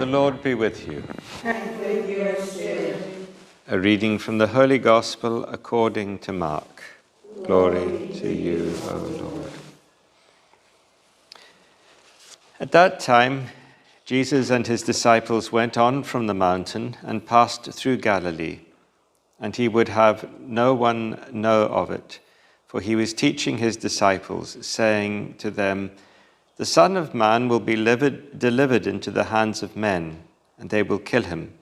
The Lord be with you. And with your spirit. A reading from the Holy Gospel according to Mark. Glory to you, O Lord. At that time, Jesus and his disciples went on from the mountain and passed through Galilee, and he would have no one know of it, for he was teaching his disciples, saying to them, "The Son of Man will be delivered into the hands of men, and they will kill him.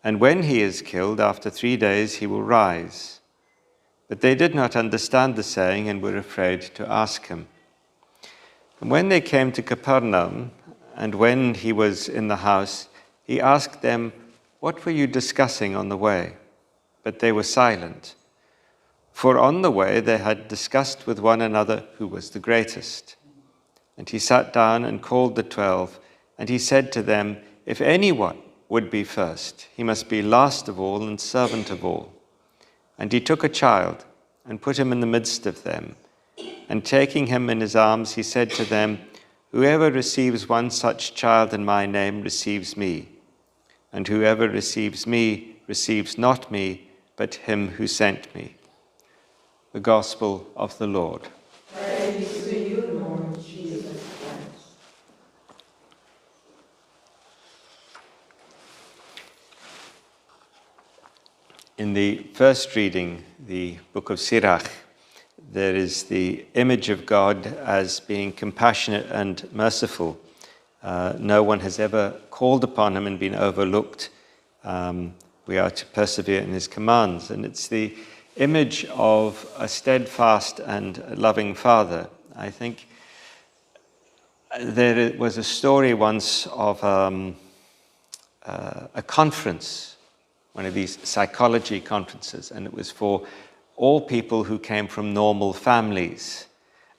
And when he is killed, after 3 days he will rise." But they did not understand the saying and were afraid to ask him. And when they came to Capernaum, and when he was in the house, he asked them, "What were you discussing on the way?" But they were silent. For on the way they had discussed with one another who was the greatest. And he sat down and called the 12, and he said to them, "If anyone would be first, he must be last of all and servant of all." And he took a child and put him in the midst of them. And taking him in his arms, he said to them, "Whoever receives one such child in my name receives me. And whoever receives me receives not me, but him who sent me." The Gospel of the Lord. Praise to you, Lord Jesus Christ. In the first reading, the book of Sirach, there is the image of God as being compassionate and merciful. No one has ever called upon him and been overlooked. We are to persevere in his commands. And it's the image of a steadfast and loving father. I think there was a story once of a conference, one of these psychology conferences, and it was for all people who came from normal families.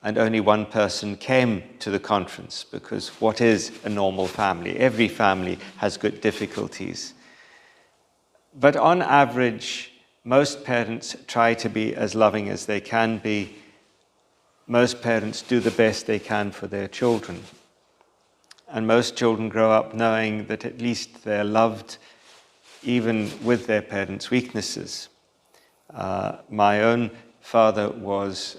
And only one person came to the conference, because what is a normal family? Every family has got difficulties. But on average, most parents try to be as loving as they can be. Most parents do the best they can for their children. And most children grow up knowing that at least they're loved, even with their parents' weaknesses. My own father was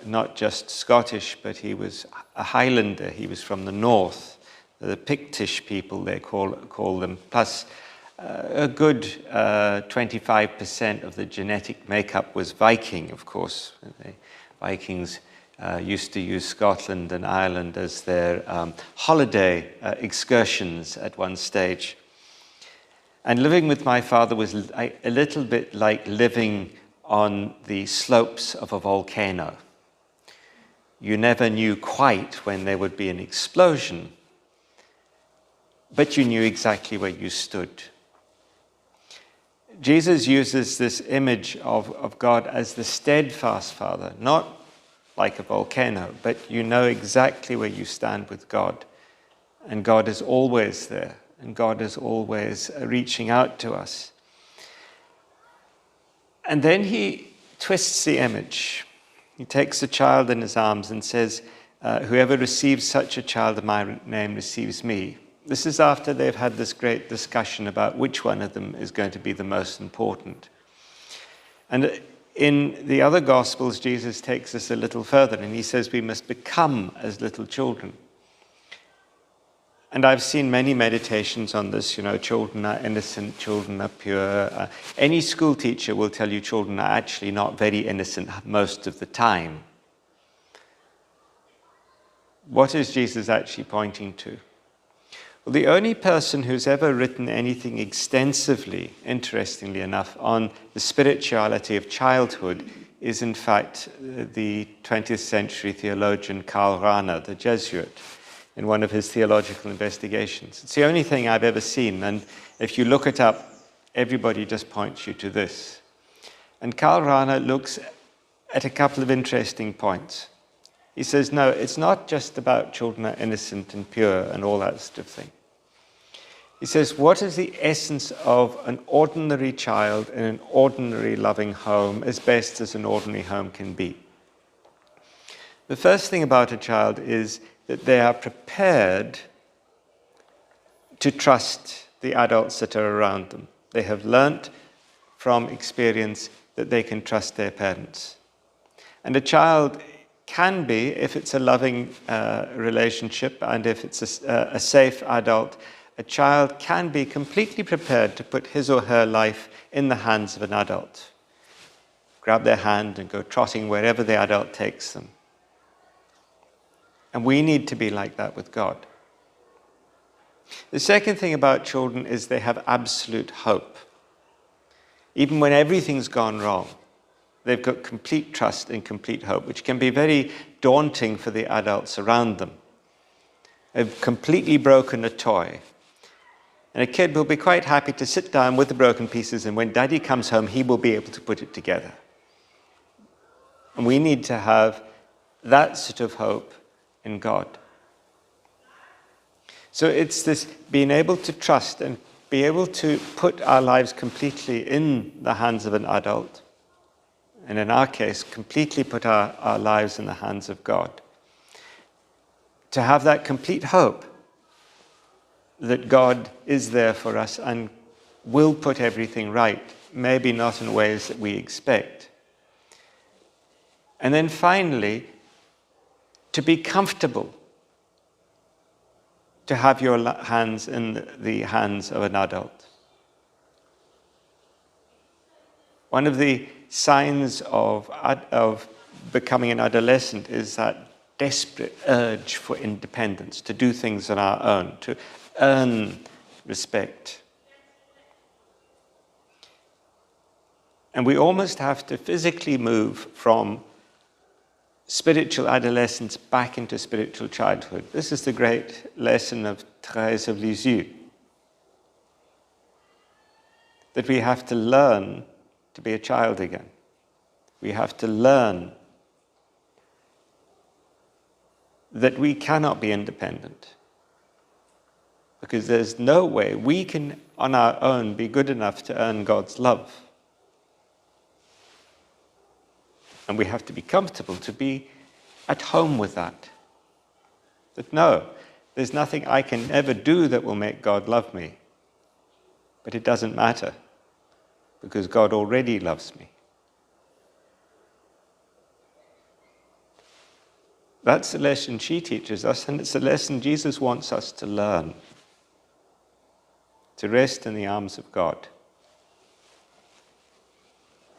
not just Scottish, but he was a Highlander. He was from the north, the Pictish people they call them, plus a good 25% of the genetic makeup was Viking, of course. The Vikings used to use Scotland and Ireland as their holiday excursions at one stage. And living with my father was a little bit like living on the slopes of a volcano. You never knew quite when there would be an explosion, but you knew exactly where you stood. Jesus uses this image of God as the steadfast Father, not like a volcano, but you know exactly where you stand with God. And God is always there, and God is always reaching out to us. And then he twists the image. He takes the child in his arms and says, "Whoever receives such a child in my name receives me." This is after they've had this great discussion about which one of them is going to be the most important. And in the other Gospels, Jesus takes us a little further, and he says we must become as little children. And I've seen many meditations on this, children are innocent, children are pure. Any school teacher will tell you children are actually not very innocent most of the time. What is Jesus actually pointing to? Well, the only person who's ever written anything extensively, interestingly enough, on the spirituality of childhood is, in fact, the 20th century theologian Karl Rahner, the Jesuit, in one of his theological investigations. It's the only thing I've ever seen, and if you look it up, everybody just points you to this. And Karl Rahner looks at a couple of interesting points. He says, no, it's not just about children are innocent and pure and all that sort of thing. He says, what is the essence of an ordinary child in an ordinary loving home, as best as an ordinary home can be? The first thing about a child is that they are prepared to trust the adults that are around them. They have learnt from experience that they can trust their parents. And a child can be, if it's a loving relationship and if it's a safe adult, a child can be completely prepared to put his or her life in the hands of an adult. Grab their hand and go trotting wherever the adult takes them. And we need to be like that with God. The second thing about children is they have absolute hope. Even when everything's gone wrong, they've got complete trust and complete hope, which can be very daunting for the adults around them. They've completely broken a toy. And a kid will be quite happy to sit down with the broken pieces, and when daddy comes home, he will be able to put it together. And we need to have that sort of hope in God. So it's this being able to trust and be able to put our lives completely in the hands of an adult, and in our case, completely put our lives in the hands of God. To have that complete hope that God is there for us and will put everything right, maybe not in ways that we expect. And then finally, to be comfortable to have your hands in the hands of an adult. One of the signs of becoming an adolescent is that desperate urge for independence, to do things on our own, to earn respect. And we almost have to physically move from spiritual adolescence back into spiritual childhood. This is the great lesson of Thérèse of Lisieux. That we have to learn to be a child again. We have to learn that we cannot be independent. Because there's no way we can, on our own, be good enough to earn God's love. And we have to be comfortable to be at home with that. That no, there's nothing I can ever do that will make God love me. But it doesn't matter, because God already loves me. That's the lesson she teaches us, and it's the lesson Jesus wants us to learn. To rest in the arms of God.